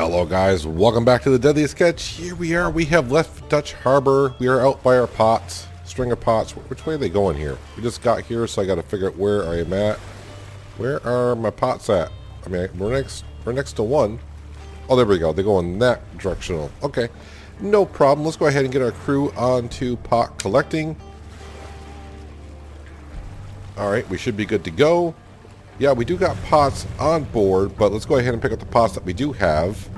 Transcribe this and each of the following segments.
Hello guys, welcome back to the Deadliest Catch. Here we are, we have left Dutch Harbor. We are out by our pots, string of pots. Which way are they going here? We just got here, so I got to figure out where I am at. Where are my pots at? I mean, we're next to one. Oh, there we go. They go in that directional. Okay, no problem. Let's go ahead and get our crew onto pot collecting. Alright, we should be good to go. Yeah, we do got pots on board, but let's go ahead and pick up the pots that we do have.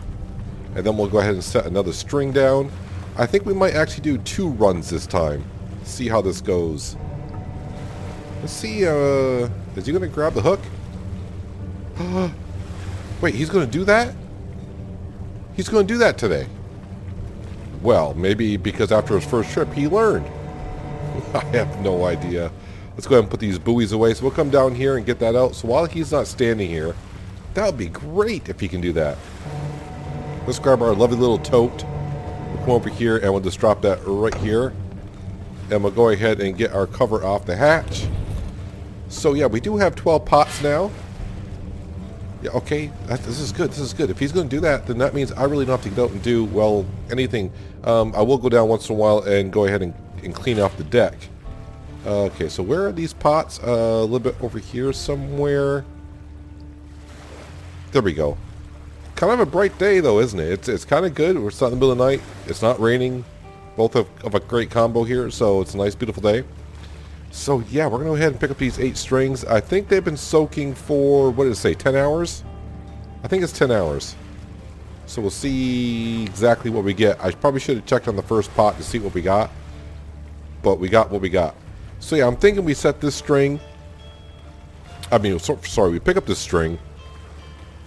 And then we'll go ahead and set another string down. I think we might actually do 2 runs this time. See how this goes. Let's see, is he going to grab the hook? Wait, he's going to do that? He's going to do that today. Well, maybe because after his first trip he learned. I have no idea. Let's go ahead and put these buoys away. So we'll come down here and get that out. So while he's not standing here, that would be great if he can do that. Let's grab our lovely little tote. We'll come over here and we'll just drop that right here. And we'll go ahead and get our cover off the hatch. So yeah, we do have 12 pots now. Yeah, okay, this is good. This is good. If he's going to do that, then that means I really don't have to get out and do, well, anything. I will go down once in a while and go ahead and clean off the deck. Okay, so where are these pots? A little bit over here somewhere. There we go. Kind of a bright day though, isn't it? It's kind of good. It's not in the middle of the night. It's not raining. Both of a great combo here, so it's a nice, beautiful day. So yeah, we're going to go ahead and pick up these 8 strings. I think they've been soaking for, what did it say, 10 hours? I think it's 10 hours. So we'll see exactly what we get. I probably should have checked on the first pot to see what we got. But we got what we got. So yeah, I'm thinking we set this string. We pick up this string,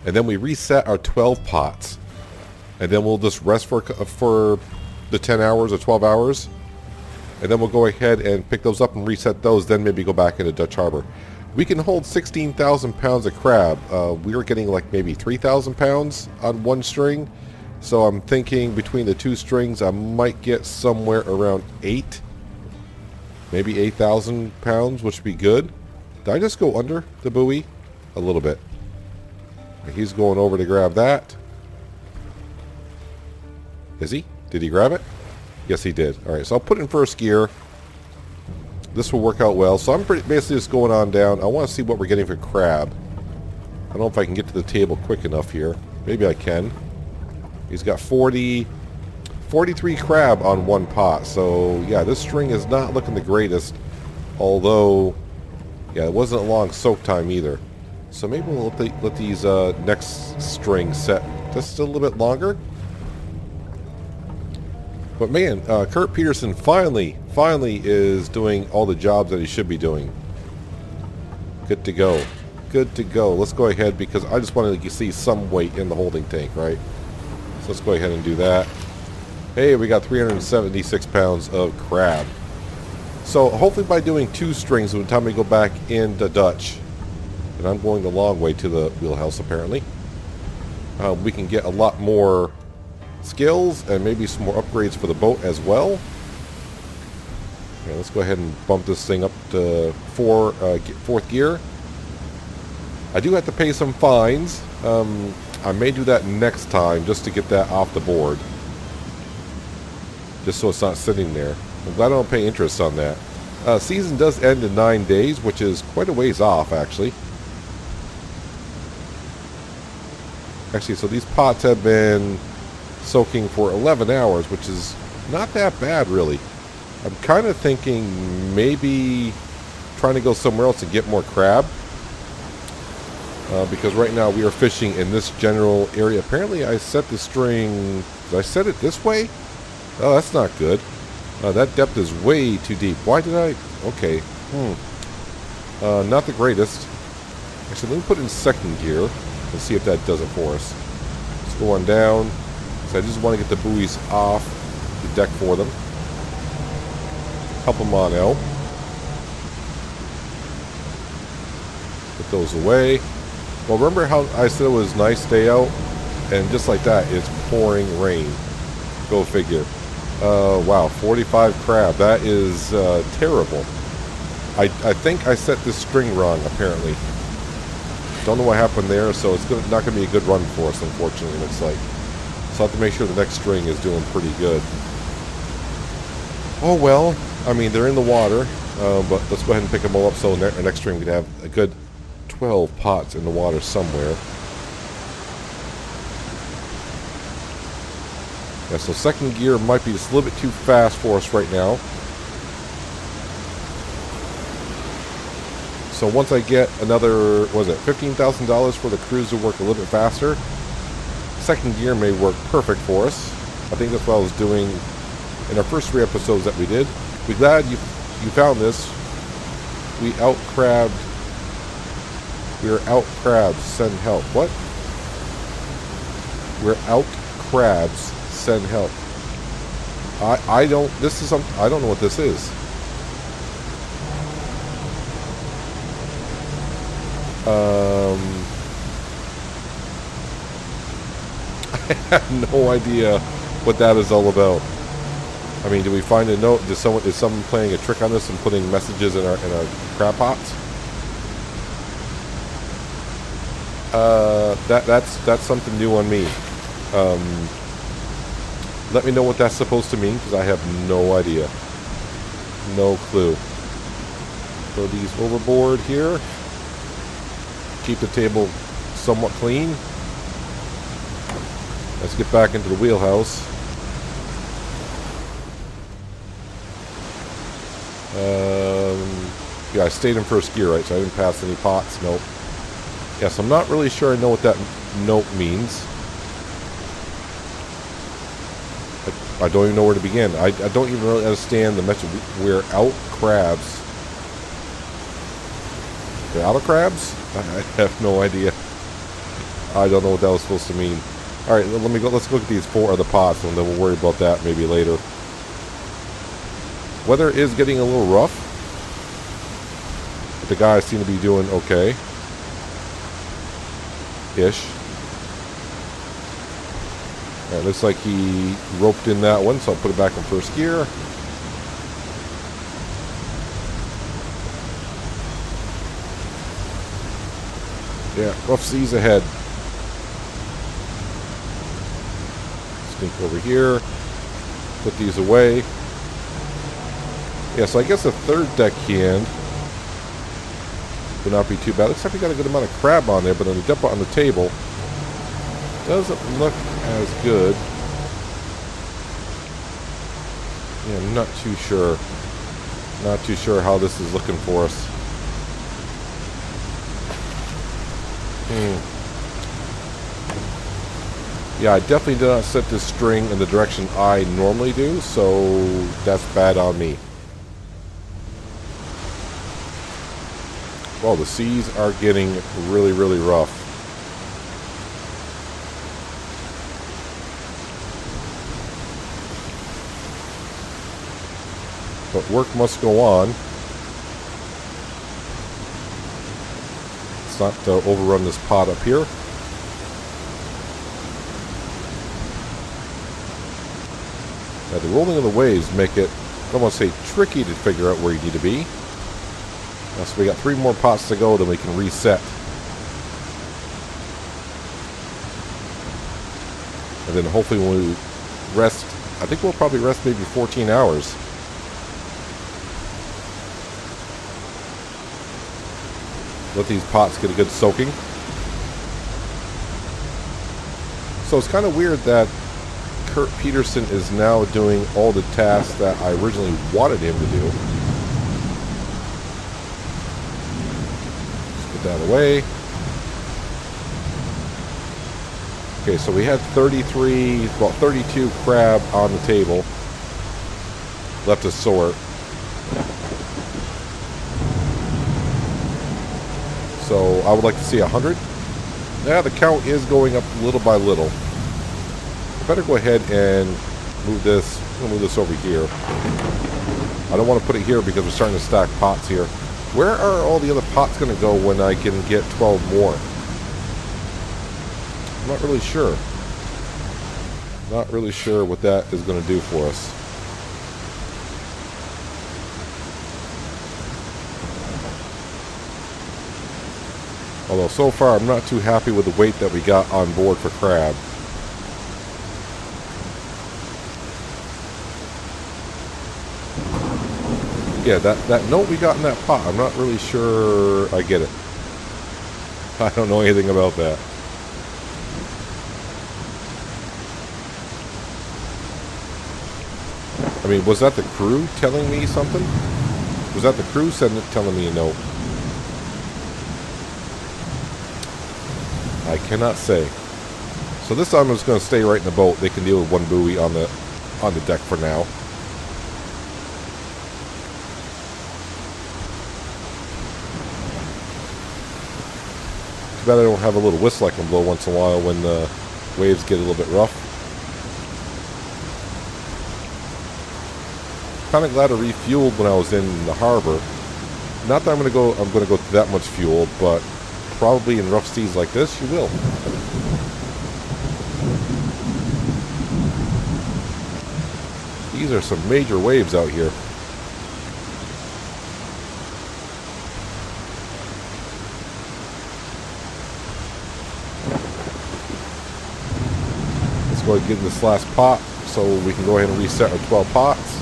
and then we reset our 12 pots, and then we'll just rest for the 10 hours or 12 hours, and then we'll go ahead and pick those up and reset those. Then maybe go back into Dutch Harbor. We can hold 16,000 pounds of crab. We were getting like maybe 3,000 pounds on one string, so I'm thinking between the 2 strings I might get somewhere around 8. Maybe 8,000 pounds, which would be good. Did I just go under the buoy? A little bit. He's going over to grab that. Is he? Did he grab it? Yes, he did. Alright, so I'll put it in first gear. This will work out well. So I'm basically just going on down. I want to see what we're getting for crab. I don't know if I can get to the table quick enough here. Maybe I can. He's got 43 crab on one pot, so yeah, this string is not looking the greatest, although yeah, it wasn't a long soak time either, so maybe we'll let these next strings set just a little bit longer. But man, Kurt Peterson finally is doing all the jobs that he should be doing. Good to go. Let's go ahead, because I just wanted to see some weight in the holding tank, right? So let's go ahead and do that. Hey, we got 376 pounds of crab. So hopefully by doing 2 strings, by the time we go back into Dutch, and I'm going the long way to the wheelhouse apparently, we can get a lot more skills and maybe some more upgrades for the boat as well. Yeah, let's go ahead and bump this thing up to 4th gear. I do have to pay some fines. I may do that next time just to get that off the board. Just so it's not sitting there. I'm glad I don't pay interest on that. Season does end in 9 days, which is quite a ways off, actually. So these pots have been soaking for 11 hours, which is not that bad, really. I'm kind of thinking maybe trying to go somewhere else and get more crab. Because right now we are fishing in this general area. Apparently I set the string... Did I set it this way? Oh, that's not good. That depth is way too deep. Why did I... Okay. Not the greatest. Actually, let me put it in 2nd gear and see if that does it for us. Let's go on down. So I just want to get the buoys off the deck for them. Help them on out. Put those away. Well, remember how I said it was a nice day out? And just like that, it's pouring rain. Go figure. Wow, 45 crab. That is terrible. I think I set this string wrong, apparently. Don't know what happened there, so it's not going to be a good run for us, unfortunately, looks like. So I have to make sure the next string is doing pretty good. Oh well, I mean, they're in the water, but let's go ahead and pick them all up so our next string we can have a good 12 pots in the water somewhere. Yeah, so second gear might be just a little bit too fast for us right now. So once I get another, what was it, $15,000 for the cruise to work a little bit faster, second gear may work perfect for us. I think that's what I was doing in our first 3 episodes that we did. We're glad you found this. We are out crabs, send help. What? We're out crabs, send help. I don't know what this is. I have no idea what that is all about. I mean, do we find a note? Is someone playing a trick on us and putting messages in our crab pots? That's something new on me. Let me know what that's supposed to mean, because I have no idea. No clue. Throw these overboard here. Keep the table somewhat clean. Let's get back into the wheelhouse. Yeah, I stayed in first gear, right? So I didn't pass any pots. Nope. Yes, I'm not really sure I know what that note means. I don't even know where to begin. I don't even really understand the message. We're out crabs. We're out of crabs? I have no idea. I don't know what that was supposed to mean. All right, let's look at these 4 other pots, and then we'll worry about that maybe later. Weather is getting a little rough, but the guys seem to be doing okay. Ish. All right, looks like he roped in that one, so I'll put it back in first gear. Yeah, rough seas ahead. Sneak over here. Put these away. Yeah, so I guess the third deckhand would not be too bad. Looks like we got a good amount of crab on there, but then we dump it on the table. Doesn't look as good. Yeah, I'm not too sure. Not too sure how this is looking for us. Yeah, I definitely did not set this string in the direction I normally do, so that's bad on me. Well, the seas are getting really, really rough. But work must go on. Let's not overrun this pot up here. Now, the rolling of the waves make it, I don't want to say tricky to figure out where you need to be. Now, so we got 3 more pots to go, then we can reset. And then hopefully when we rest, I think we'll probably rest maybe 14 hours. Let these pots get a good soaking. So it's kind of weird that Kurt Peterson is now doing all the tasks that I originally wanted him to do. Let's put that away. Okay, so we had 32 crab on the table. Left to sort. So I would like to see 100. Yeah, the count is going up little by little. I better go ahead and move this. I'm gonna move this over here. I don't want to put it here because we're starting to stack pots here. Where are all the other pots going to go when I can get 12 more? I'm not really sure. Not really sure what that is going to do for us. Although so far I'm not too happy with the weight that we got on board for crab. Yeah, that note we got in that pot, I'm not really sure I get it. I don't know anything about that. I mean, was that the crew telling me something? Was that the crew telling me a note? I cannot say. So this time I'm just going to stay right in the boat. They can deal with one buoy on the deck for now. Too bad I don't have a little whistle I can blow once in a while when the waves get a little bit rough. Kind of glad I refueled when I was in the harbor. Not that I'm going to go through that much fuel, but probably in rough seas like this, you will. These are some major waves out here. Let's go ahead and get in this last pot so we can go ahead and reset our 12 pots.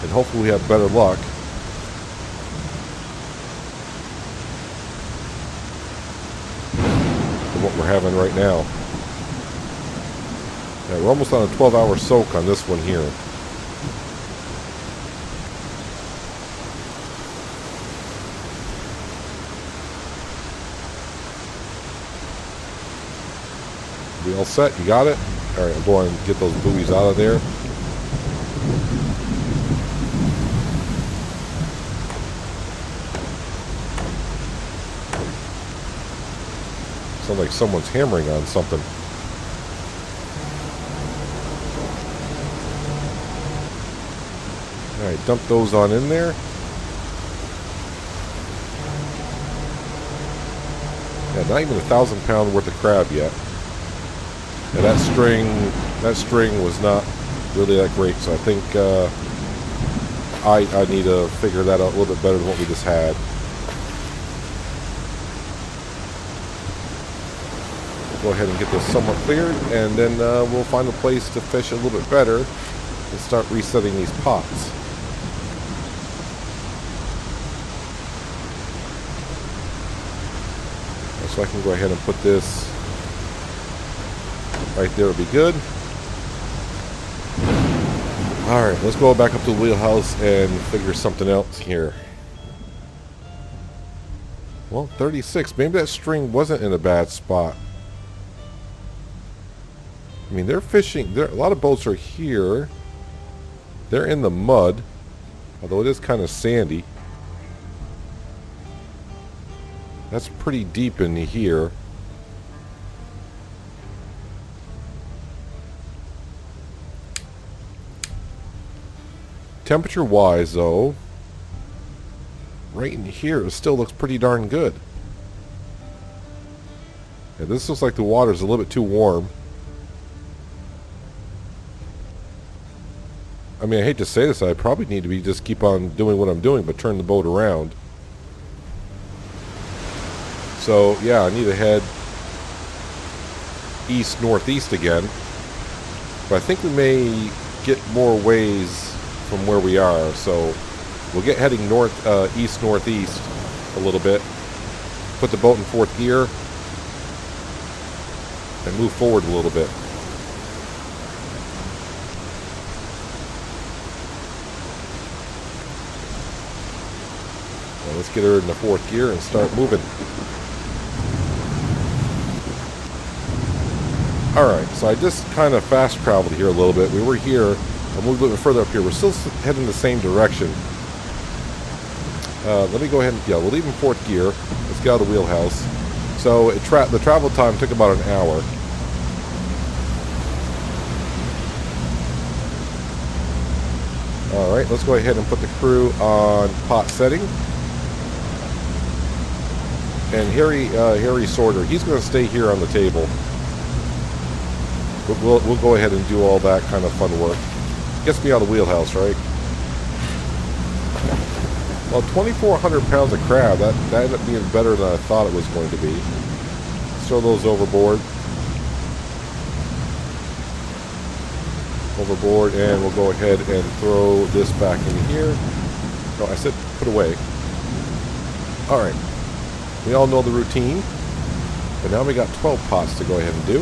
And hopefully we have better luck. Than what we're having right now. Yeah, we're almost on a 12-hour soak on this one here. We all set? You got it? Alright, I'll go and get those buoys out of there. Sounds like someone's hammering on something. Alright, dump those on in there. Yeah, not even 1,000 pound worth of crab yet. Yeah, that string was not really that great, so I think I need to figure that out a little bit better than what we just had. Go ahead and get this somewhat cleared, and then we'll find a place to fish a little bit better and start resetting these pots. So I can go ahead and put this right there, will be good. Alright, let's go back up to the wheelhouse and figure something else here. Well, 36. Maybe that string wasn't in a bad spot. I mean, they're fishing. A lot of boats are here. They're in the mud, although it is kind of sandy. That's pretty deep in here. Temperature-wise, though, right in here, it still looks pretty darn good. Yeah, this looks like the water's a little bit too warm. I mean, I hate to say this, I probably need to just keep on doing what I'm doing, but turn the boat around. So, yeah, I need to head east-northeast again. But I think we may get more ways from where we are. So, we'll get heading east-northeast a little bit. Put the boat in fourth gear. And move forward a little bit. Now let's get her in the fourth gear and start moving. Alright, so I just kind of fast traveled here a little bit. We were here, I moved a little bit further up here. We're still heading the same direction. Let me go ahead and, yeah, we'll leave in fourth gear. Let's get out of the wheelhouse. So the travel time took about an hour. Alright, let's go ahead and put the crew on pot setting. And Harry Sorter, he's going to stay here on the table. We'll go ahead and do all that kind of fun work. Gets me out of the wheelhouse, right? Well, 2,400 pounds of crab, that ended up being better than I thought it was going to be. Let's throw those overboard. And we'll go ahead and throw this back in here. No, I said put away. Alright. We all know the routine. But now we got 12 pots to go ahead and do.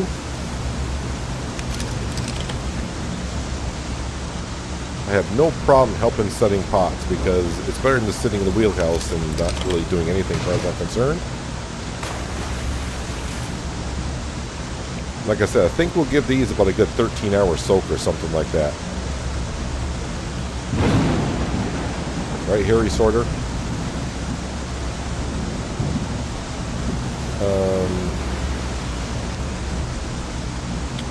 I have no problem helping setting pots because it's better than just sitting in the wheelhouse and not really doing anything as far as I'm concerned. Like I said, I think we'll give these about a good 13-hour soak or something like that. Right, Harry Sorter?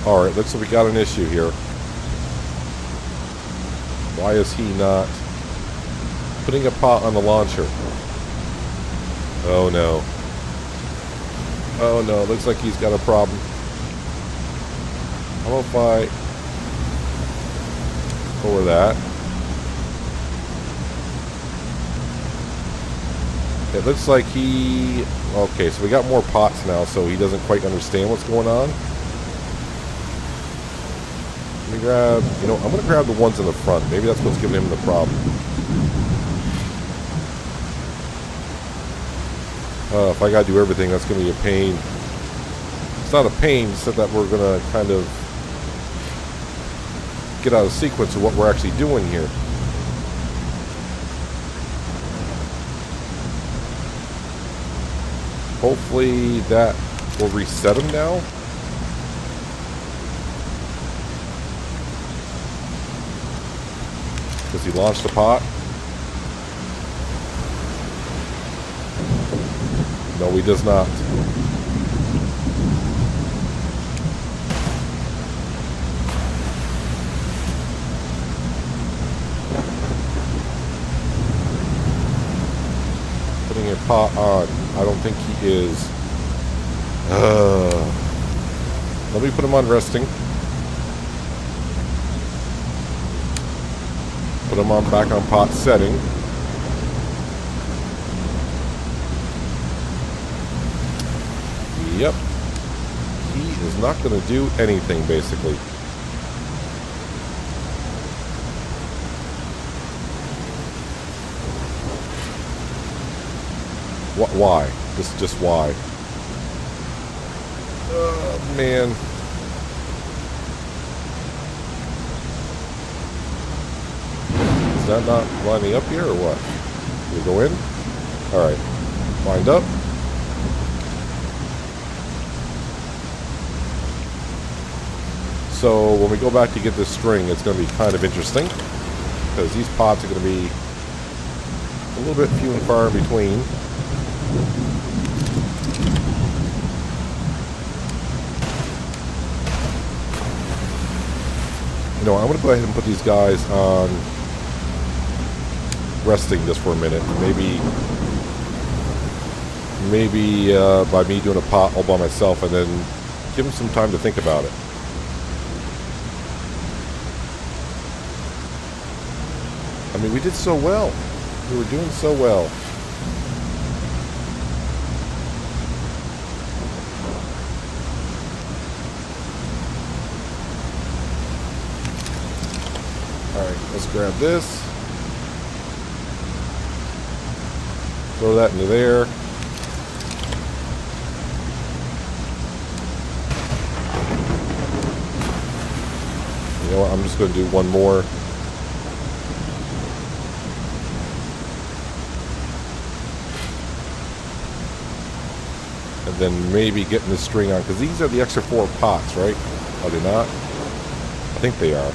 Alright, looks like we got an issue here. Why is he not putting a pot on the launcher? Oh no. Oh no, looks like he's got a problem. How about if I lower that? It looks like he... Okay, so we got more pots now, so he doesn't quite understand what's going on. Let me grab... You know, I'm going to grab the ones in the front. Maybe that's what's giving him the problem. If I got to do everything, that's going to be a pain. It's not a pain, it's that we're going to kind of get out of sequence of what we're actually doing here. Hopefully that will reset him now. Does he launch the pot? No, he does not. Putting a pot on. I don't think he is. Let me put him on resting. Put him on back on pot setting. Yep. He is not going to do anything, basically. Why? Just why? Oh, man. Is that not lining up here, or what? We go in? Alright. Lined up. So, when we go back to get this string, it's going to be kind of interesting. Because these pots are going to be a little bit few and far in between. You know, I'm going to go ahead and put these guys on resting just for a minute. Maybe by me doing a pot all by myself, and then give them some time to think about it. I mean, we did so well. We were doing so well. Alright, let's grab this. Throw that into there. You know what, I'm just going to do one more. And then maybe getting the string on, because these are the extra 4 pots, right? Are they not? I think they are.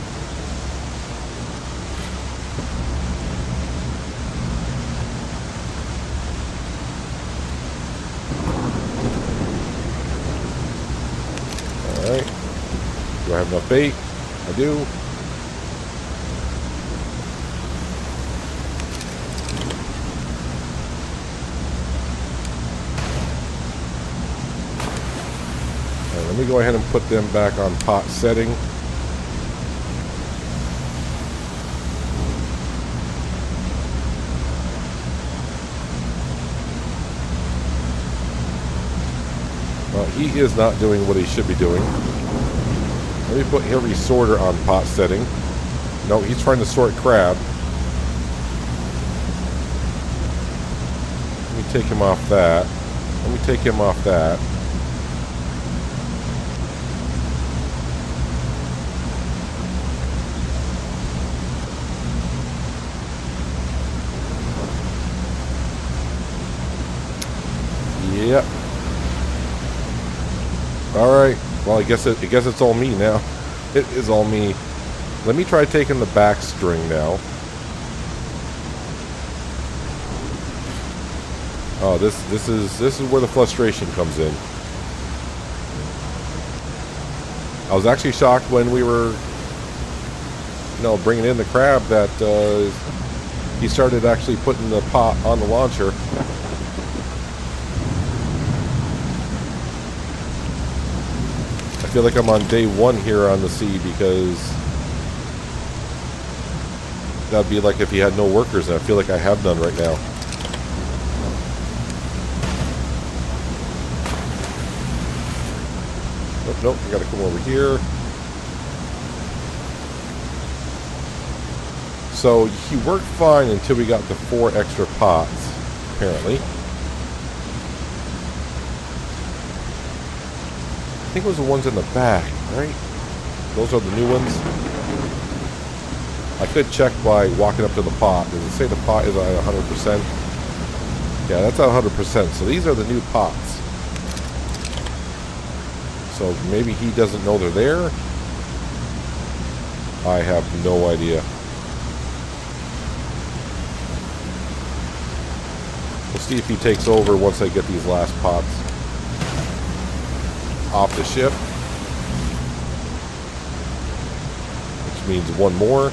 Alright. Do I have enough bait? I do. Alright, let me go ahead and put them back on pot setting. Well, he is not doing what he should be doing. Let me put Harry Sorter on pot setting. No, he's trying to sort crab. take him off that. Let me take him off that. Yep. Alright. Well, I guess it's all me now. It is all me. Let me try taking the back string now. Oh, this is where the frustration comes in. I was actually shocked when we were, bringing in the crab that he started actually putting the pot on the launcher. I feel like I'm on day one here on the sea because that'd be like if he had no workers, and I feel like I have none right now. Nope, I gotta come over here. So he worked fine until we got the 4 extra pots, apparently. I think it was the ones in the back, right? Those are the new ones. I could check by walking up to the pot. Does it say the pot is at 100%? Yeah, that's at 100%. So these are the new pots. So maybe he doesn't know they're there. I have no idea. We'll see if he takes over once I get these last pots off the ship, which means one more.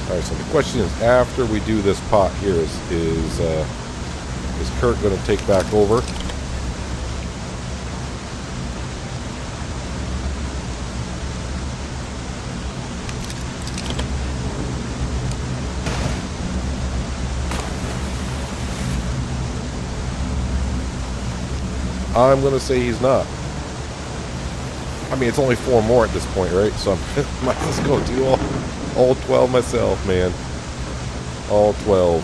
Alright, so the question is, after we do this pot here, is Kurt going to take back over? I'm going to say he's not. I mean, it's only 4 more at this point, right? So I might just go do all 12 myself, man. All 12.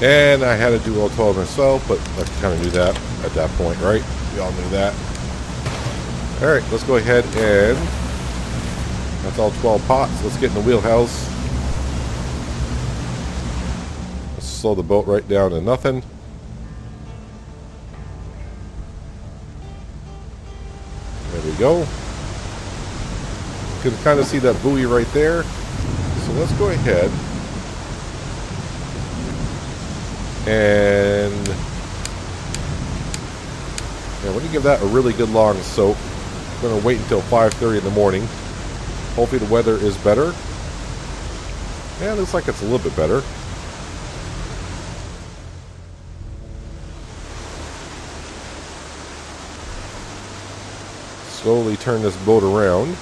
And I had to do all 12 myself, but I kind of knew that at that point, right? We all knew that. Alright, let's go ahead and... that's all 12 pots. Let's get in the wheelhouse. Let's slow the boat right down to nothing. There we go. You can kind of see that buoy right there. So let's go ahead and yeah, we're going to give that a really good long soak. We're going to wait until 5:30 in the morning. Hopefully the weather is better. Yeah, it looks like it's a little bit better. Slowly turn this boat around.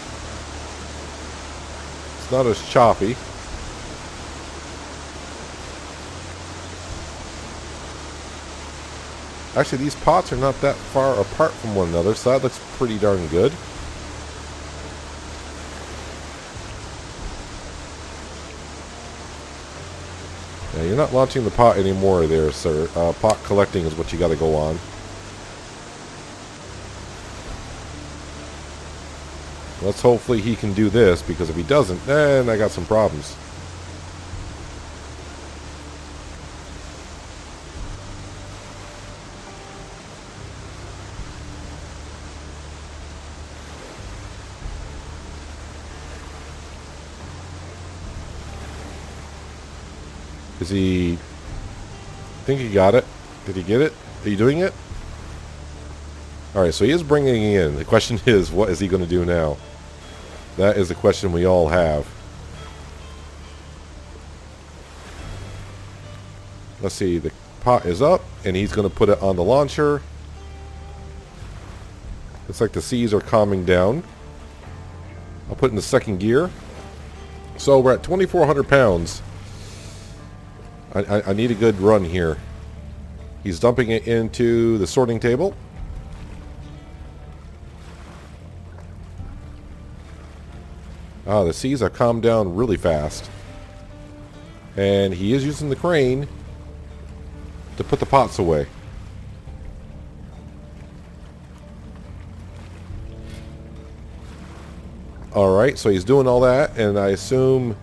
It's not as choppy. Actually, these pots are not that far apart from one another, so that looks pretty darn good. Yeah, you're not launching the pot anymore there, sir. Pot collecting is what you got to go on. Let's hopefully he can do this, because if he doesn't, then I got some problems. Is he... I think he got it. Did he get it? Are you doing it? Alright, so he is bringing it in. The question is, what is he going to do now? That is the question we all have. Let's see. The pot is up, and he's going to put it on the launcher. Looks like the seas are calming down. I'll put it in the second gear. So we're at 2,400 pounds. I need a good run here. He's dumping it into the sorting table. Ah, the seas have calmed down really fast. And he is using the crane to put the pots away. Alright, so he's doing all that, and I assume...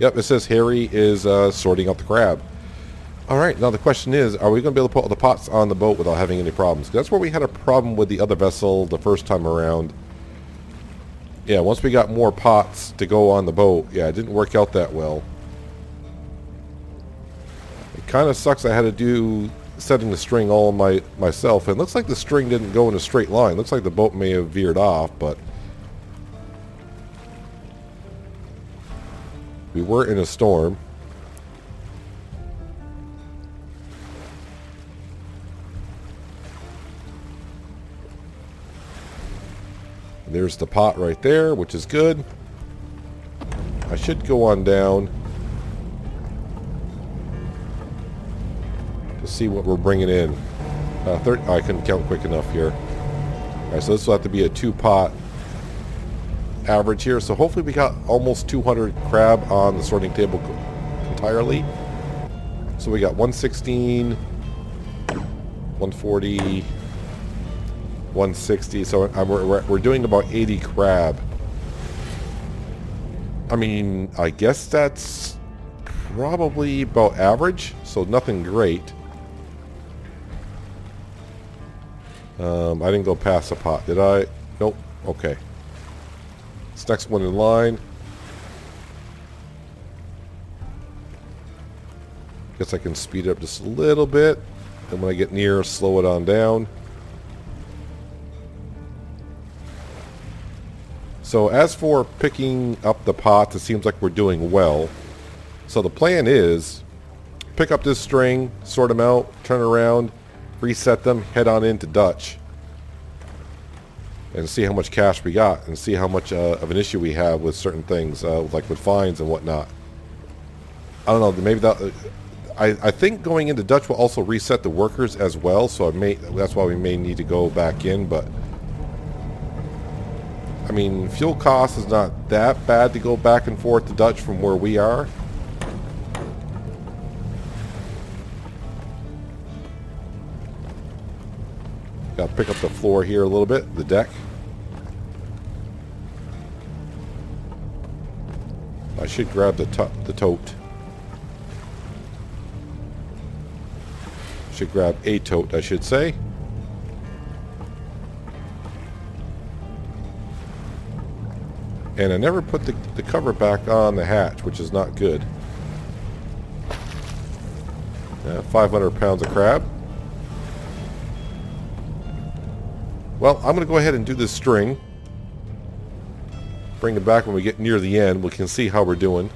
Yep, it says Harry is sorting out the crab. Alright, now the question is, are we going to be able to put all the pots on the boat without having any problems? 'Cause that's where we had a problem with the other vessel the first time around. Yeah, once we got more pots to go on the boat, yeah, it didn't work out that well. It kind of sucks I had to do setting the string all myself. And it looks like the string didn't go in a straight line. Looks like the boat may have veered off, but... we were in a storm. And there's the pot right there, which is good. I should go on down to see what we're bringing in. I couldn't count quick enough here. Alright, so this will have to be a 2-pot average here. So hopefully we got almost 200 crab on the sorting table entirely. So we got 116, 140... 160, so we're doing about 80 crab. I mean, I guess that's probably about average, so nothing great. I didn't go past the pot, did I? Nope. Okay. This next one in line. Guess I can speed it up just a little bit, and when I get near, slow it on down. So as for picking up the pots, it seems like we're doing well. So the plan is pick up this string, sort them out, turn around, reset them, head on into Dutch, and see how much cash we got, and see how much of an issue we have with certain things, like with fines and whatnot. I don't know, maybe that... I think going into Dutch will also reset the workers as well, so that's why we may need to go back in, but... I mean, fuel cost is not that bad to go back and forth to Dutch from where we are. Got to pick up the floor here a little bit, the deck. I should grab the tote. Should grab a tote, I should say. And I never put the cover back on the hatch, which is not good. 500 pounds of crab. Well, I'm going to go ahead and do this string. Bring it back when we get near the end. We can see how we're doing.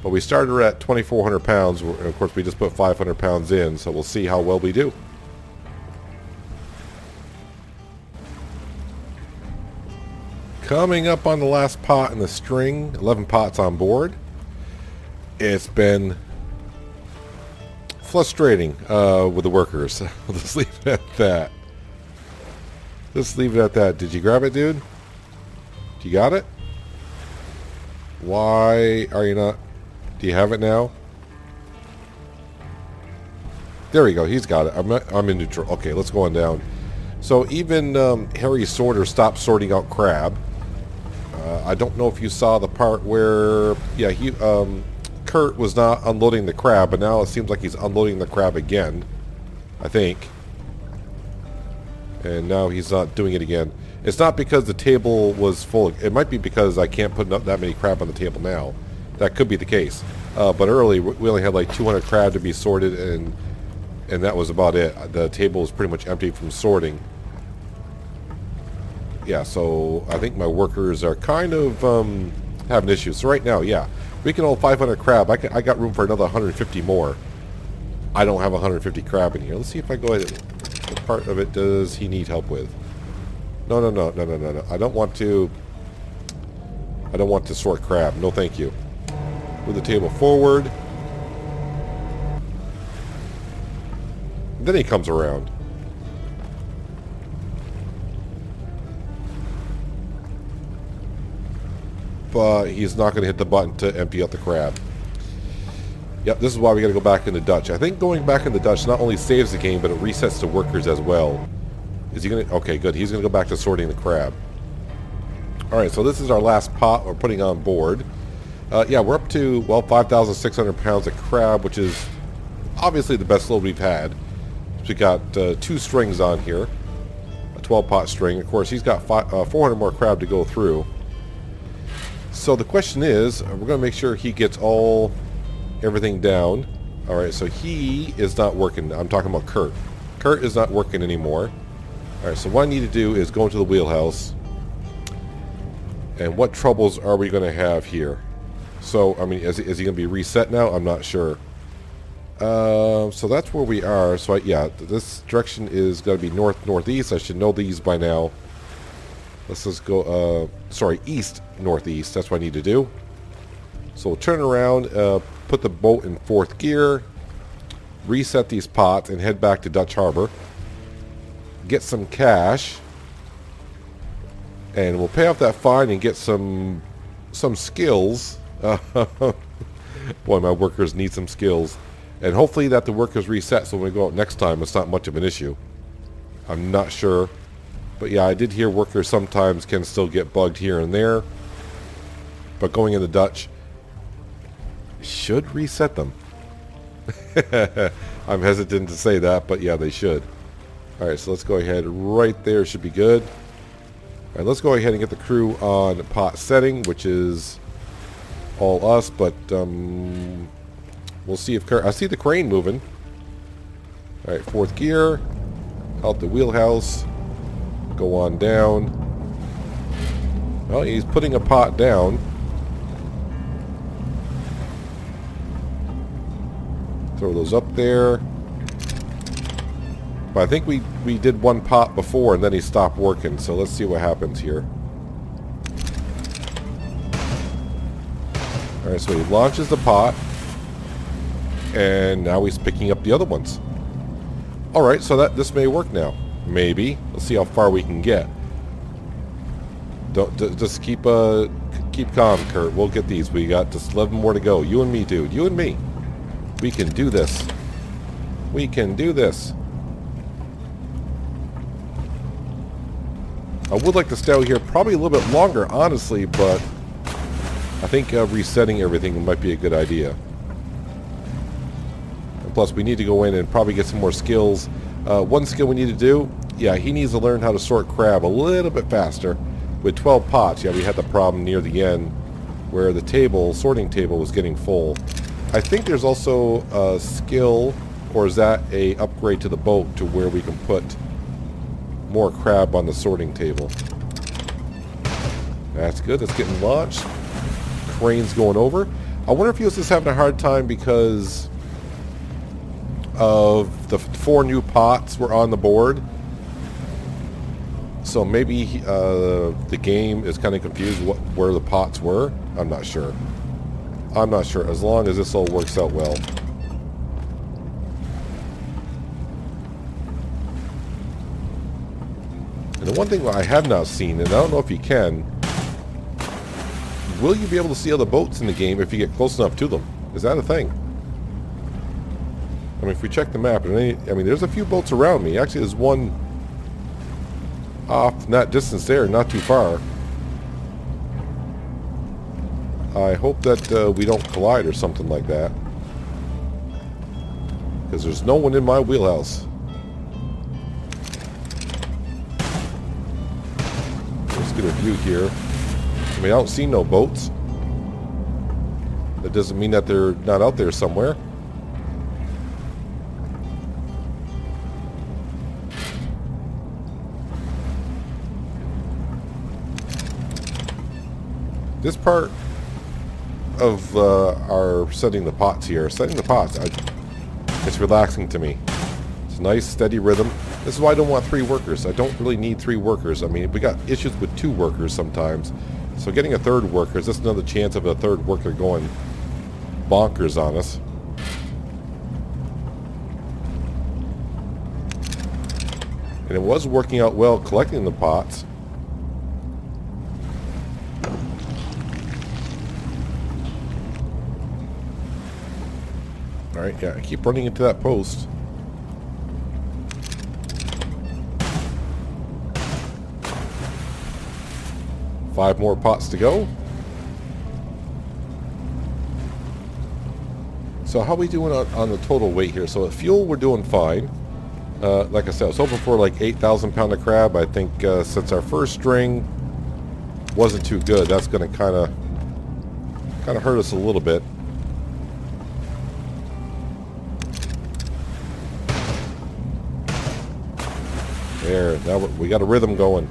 But we started at 2,400 pounds. And of course, we just put 500 pounds in, so we'll see how well we do. Coming up on the last pot in the string, 11 pots on board. It's been frustrating with the workers. We'll just leave it at that. Just leave it at that. Did you grab it, dude? You got it? Why are you not... Do you have it now? There we go. He's got it. I'm in neutral. Okay, let's go on down. So even Harry Sorter stopped sorting out crab. I don't know if you saw the part where, yeah, Kurt was not unloading the crab, but now it seems like he's unloading the crab again, I think. And now he's not doing it again. It's not because the table was full. It might be because I can't put that many crab on the table now. That could be the case. But early, we only had like 200 crab to be sorted, and that was about it. The table was pretty much empty from sorting. Yeah, so I think my workers are kind of having issues. So right now, yeah, we can hold 500 crab. I got room for another 150 more. I don't have 150 crab in here. Let's see if I go ahead. What part of it does he need help with? No. I don't want to. I don't want to sort crab. No thank you. Move the table forward. Then he comes around. But he's not going to hit the button to empty out the crab. Yep, this is why we got to go back in the Dutch. I think going back in the Dutch not only saves the game, but it resets the workers as well. Is he going to... Okay, good. He's going to go back to sorting the crab. Alright, so this is our last pot we're putting on board. Yeah, we're up to, well, 5,600 pounds of crab, which is obviously the best load we've had. So we got 2 strings on here. A 12-pot string. Of course, he's got 400 more crab to go through. So the question is, we're going to make sure he gets everything down. Alright, so he is not working. I'm talking about Kurt. Kurt is not working anymore. Alright, so what I need to do is go into the wheelhouse. And what troubles are we going to have here? So, I mean, is he going to be reset now? I'm not sure. So that's where we are. So, yeah, this direction is going to be north-northeast. I should know these by now. Let's just go, sorry, east-northeast. That's what I need to do. So we'll turn around, put the boat in 4th gear, reset these pots, and head back to Dutch Harbor. Get some cash. And we'll pay off that fine and get some skills. Boy, my workers need some skills. And hopefully that the workers reset so when we go out next time it's not much of an issue. I'm not sure. But yeah, I did hear workers sometimes can still get bugged here and there. But going in the Dutch should reset them. I'm hesitant to say that, but yeah, they should. Alright, so let's go ahead. Right there should be good. Alright, let's go ahead and get the crew on pot setting, which is all us, but we'll see if... I see the crane moving. Alright, 4th gear. Out the wheelhouse. Go on down. Well, he's putting a pot down. Throw those up there. But I think we did 1 pot before and then he stopped working, so let's see what happens here. Alright, so he launches the pot. And now he's picking up the other ones. Alright, so this may work now. Maybe. Let's see how far we can get. Just keep calm, Kurt. We'll get these. We got just 11 more to go. You and me, dude. You and me. We can do this. We can do this. I would like to stay out here probably a little bit longer, honestly, but I think resetting everything might be a good idea. And plus, we need to go in and probably get some more skills. One skill we need to do, yeah, he needs to learn how to sort crab a little bit faster. With 12 pots, yeah, we had the problem near the end where the sorting table was getting full. I think there's also a skill, or is that a upgrade to the boat to where we can put more crab on the sorting table. That's good. That's getting launched. Crane's going over. I wonder if he was just having a hard time because of the 4 new pots were on the board. So maybe the game is kind of confused where the pots were. I'm not sure. I'm not sure. As long as this all works out well. And the one thing I have not seen, and I don't know if you can, will you be able to see other boats in the game if you get close enough to them? Is that a thing? I mean, if we check the map, there's a few boats around me. Actually, there's one off that distance there, not too far. I hope that we don't collide or something like that. Because there's no one in my wheelhouse. Let's get a view here. I mean, I don't see no boats. That doesn't mean that they're not out there somewhere. This part of our setting the pots here, it's relaxing to me. It's a nice, steady rhythm. This is why I don't want 3 workers. I don't really need 3 workers. I mean, we got issues with 2 workers sometimes. So getting a third worker is just another chance of a third worker going bonkers on us. And it was working out well collecting the pots. Alright, yeah, I keep running into that post. Five more pots to go. So how are we doing on the total weight here? So at fuel, we're doing fine. Like I said, I was hoping for like 8,000 pound of crab. I think since our first string wasn't too good, that's going to kind of hurt us a little bit. There, now we got a rhythm going.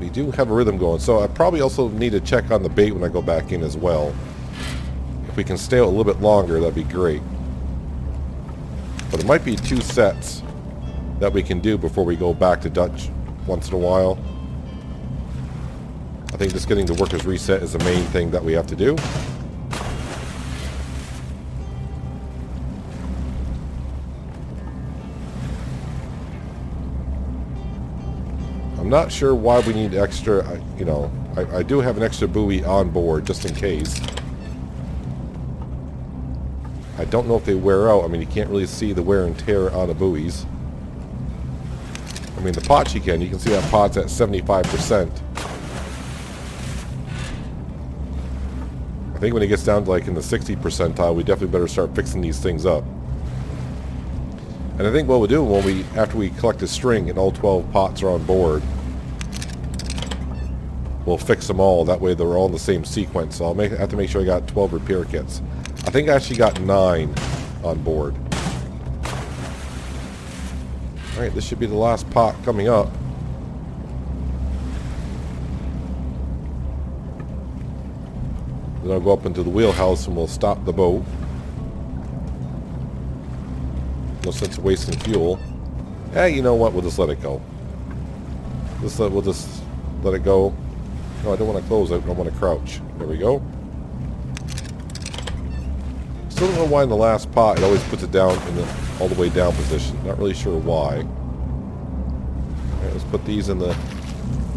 We do have a rhythm going, so I probably also need to check on the bait when I go back in as well. If we can stay out a little bit longer, that'd be great. But it might be 2 sets that we can do before we go back to Dutch once in a while. I think just getting the workers reset is the main thing that we have to do. I'm not sure why we need extra, you know, I do have an extra buoy on board just in case. I don't know if they wear out. I mean, you can't really see the wear and tear on the buoys. I mean, the pots you can see that pot's at 75%. I think when it gets down to like in the 60 percentile, we definitely better start fixing these things up. And I think what we'll do when after we collect a string and all 12 pots are on board, we'll fix them all. That way they're all in the same sequence. So I have to make sure I got 12 repair kits. I think I actually got 9 on board. Alright, this should be the last pot coming up. Then I'll go up into the wheelhouse and we'll stop the boat. No sense of wasting fuel. You know what? We'll just let it go. We'll just let it go. No, I don't want to close it. I want to crouch. There we go. Still don't know why in the last pot it always puts it down in the all the way down position. Not really sure why. Alright, let's put these in the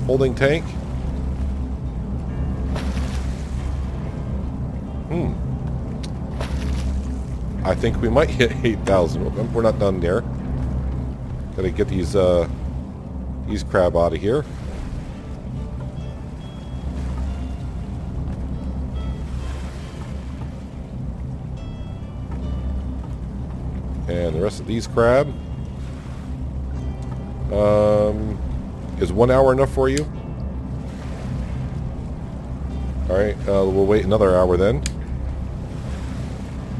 holding tank. I think we might hit 8,000. We're not done there. Gotta get these crab out of here. And the rest of these crab. Is 1 hour enough for you? Alright, we'll wait another hour then.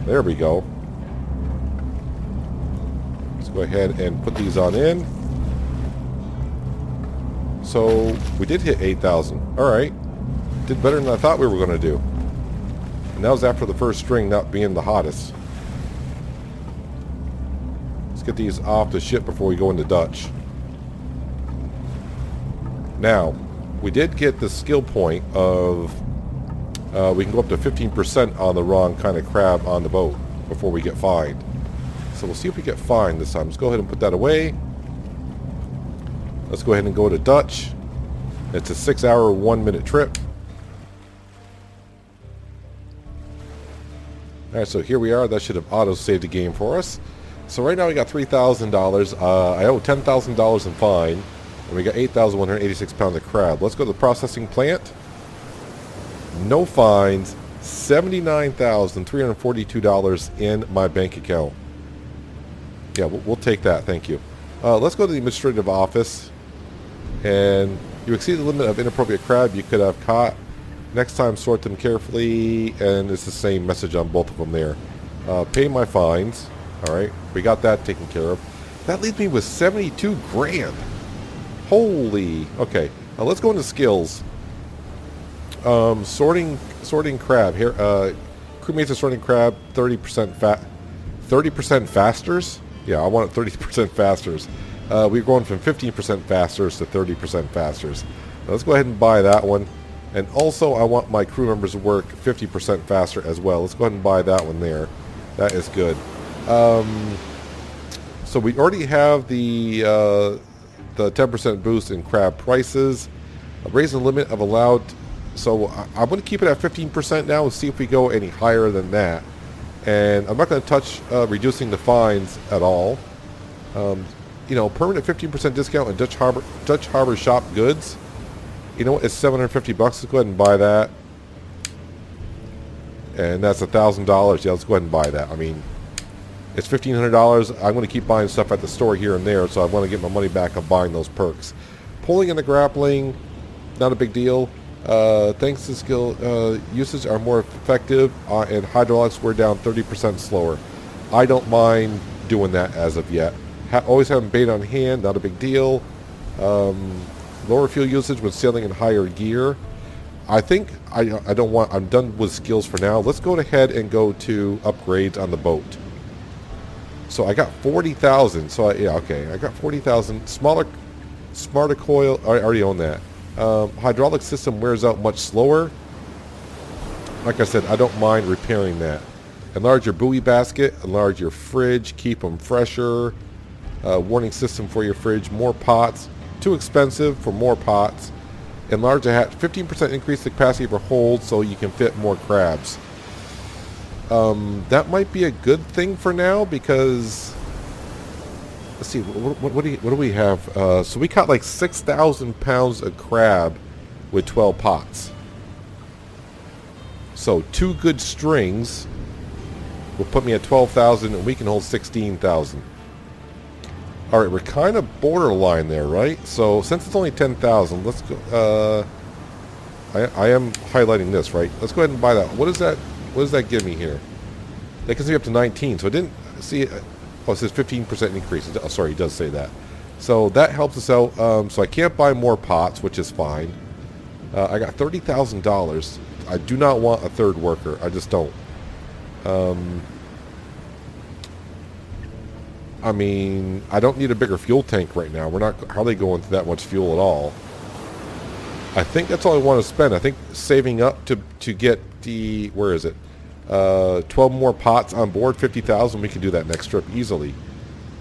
There we go. Let's go ahead and put these on in. So, we did hit 8,000. Alright. Did better than I thought we were going to do. And that was after the first string not being the hottest. Let's get these off the ship before we go into Dutch. Now, we did get the skill point of we can go up to 15% on the wrong kind of crab on the boat before we get fined. So we'll see if we get fined this time. Let's go ahead and put that away. Let's go ahead and go to Dutch. It's a 6-hour, 1-minute trip. Alright, so here we are. That should have auto-saved the game for us. So right now we got $3,000. I owe $10,000 in fine. And we got 8,186 pounds of crab. Let's go to the processing plant. No fines. $79,342 in my bank account. Yeah, we'll take that. Thank you. Let's go to the administrative office. And you exceed the limit of inappropriate crab you could have caught. Next time, sort them carefully. And it's the same message on both of them there. Pay my fines. Alright, we got that taken care of. That leaves me with 72 grand. Holy. Okay, let's go into skills. Sorting crab here. Crewmates are sorting crab 30% fat. 30% fasters? Yeah, I want it 30% fasters. We're going from 15% fasters to 30% fasters. Let's go ahead and buy that one. And also, I want my crew members to work 50% faster as well. Let's go ahead and buy that one there. That is good. So we already have the 10% boost in crab prices. Raising the limit of allowed. So I'm going to keep it at 15% now and see if we go any higher than that. And I'm not going to touch reducing the fines at all. You know, permanent 15% discount on Dutch Harbor shop goods. You know what? It's $750 bucks. Let's go ahead and buy that. And that's $1,000. Yeah, let's go ahead and buy that. I mean, it's $1,500. I'm going to keep buying stuff at the store here and there, so I want to get my money back on buying those perks. Pulling and the grappling, not a big deal. Thanks to skill usage are more effective, and hydraulics we're down 30% slower. I don't mind doing that as of yet. Always having bait on hand, not a big deal. Lower fuel usage when sailing in higher gear. I think I don't want. I'm done with skills for now. Let's go ahead and go to upgrades on the boat. So I got 40,000. So yeah, okay. I got 40,000. Smarter coil. I already own that. Hydraulic system wears out much slower. Like I said, I don't mind repairing that. Enlarge your buoy basket. Enlarge your fridge. Keep them fresher. Warning system for your fridge. More pots. Too expensive for more pots. Enlarge the hatch. 15% increase the capacity of a hold so you can fit more crabs. That might be a good thing for now because let's see, what do we have? So we caught like 6,000 pounds of crab with 12 pots. So 2 good strings will put me at 12,000 and we can hold 16,000. All right, we're kind of borderline there, right? So since it's only 10,000, let's go. I am highlighting this, right? Let's go ahead and buy that. What is that? What does that give me here? That gives me up to 19. So I didn't see it. Oh, it says 15% increase. Oh, sorry, it does say that. So that helps us out. So I can't buy more pots, which is fine. I got $30,000. I do not want a third worker. I just don't. I mean, I don't need a bigger fuel tank right now. We're not hardly going through that much fuel at all. I think that's all I want to spend. I think saving up to get the, where is it? 12 more pots on board, 50,000. We can do that next trip easily.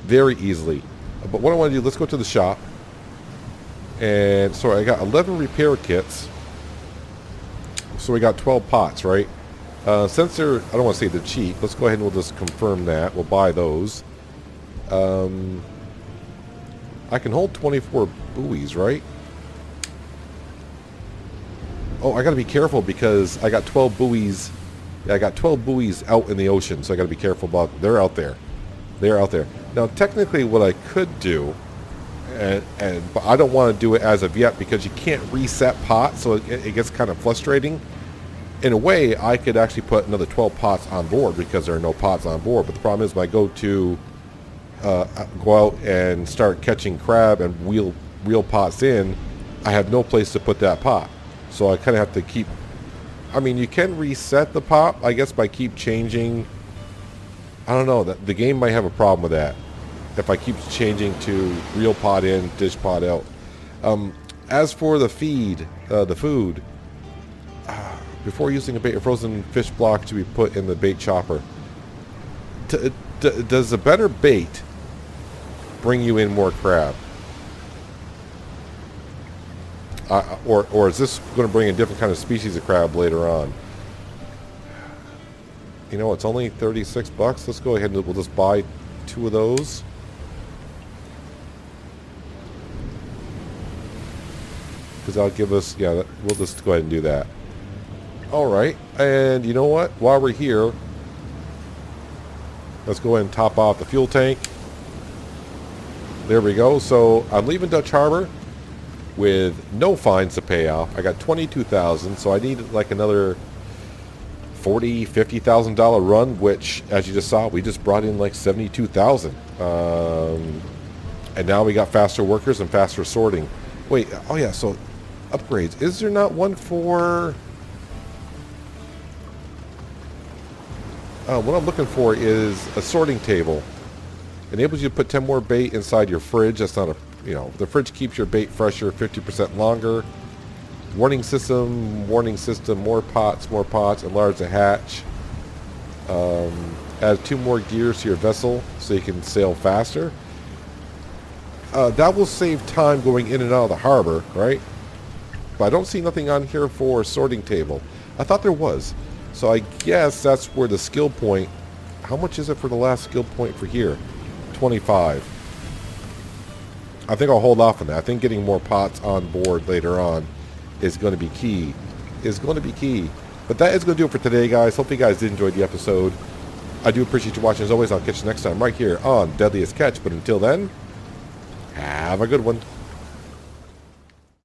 Very easily. But what I want to do, let's go to the shop. And so I got 11 repair kits. So we got 12 pots, right? Since they're, I don't want to say they're cheap, let's go ahead and we'll just confirm that. We'll buy those. I can hold 24 buoys, right? Oh, I got to be careful because I got 12 buoys. Yeah, I got 12 buoys out in the ocean, so I got to be careful about. They're out there. They're out there. Now, technically, what I could do, but I don't want to do it as of yet because you can't reset pots, so it gets kind of frustrating. In a way, I could actually put another 12 pots on board because there are no pots on board. But the problem is, when I go to go out and start catching crab and reel pots in, I have no place to put that pot. So I kind of have to keep. I mean, you can reset the pot, I guess, by keep changing. I don't know. The game might have a problem with that. If I keep changing to reel pot in, dish pot out. As for the feed, the food, before using a frozen fish block to be put in the bait chopper. Does a better bait bring you in more crab? Or is this going to bring a different kind of species of crab later on? You know, it's only 36 bucks. Let's go ahead and we'll just buy 2 of those. Because that'll give us, yeah, we'll just go ahead and do that. Alright, and you know what? While we're here, let's go ahead and top off the fuel tank. There we go. So I'm leaving Dutch Harbor with no fines to pay off. I got 22,000, so I need like another $40,000-$50,000 run, which, as you just saw, we just brought in like 72,000. And now we got faster workers and faster sorting. Wait, oh yeah, so upgrades. Is there not one for... what I'm looking for is a sorting table. Enables you to put 10 more bait inside your fridge. That's not a, you know, the fridge keeps your bait fresher 50% longer. Warning system, more pots, enlarge the hatch. Add 2 more gears to your vessel so you can sail faster. That will save time going in and out of the harbor, right? But I don't see nothing on here for a sorting table. I thought there was. So I guess that's where the skill point... How much is it for the last skill point for here? 25. I think I'll hold off on that. I think getting more pots on board later on is going to be key. But that is going to do it for today, guys. Hope you guys did enjoy the episode. I do appreciate you watching. As always, I'll catch you next time right here on Deadliest Catch. But until then, have a good one.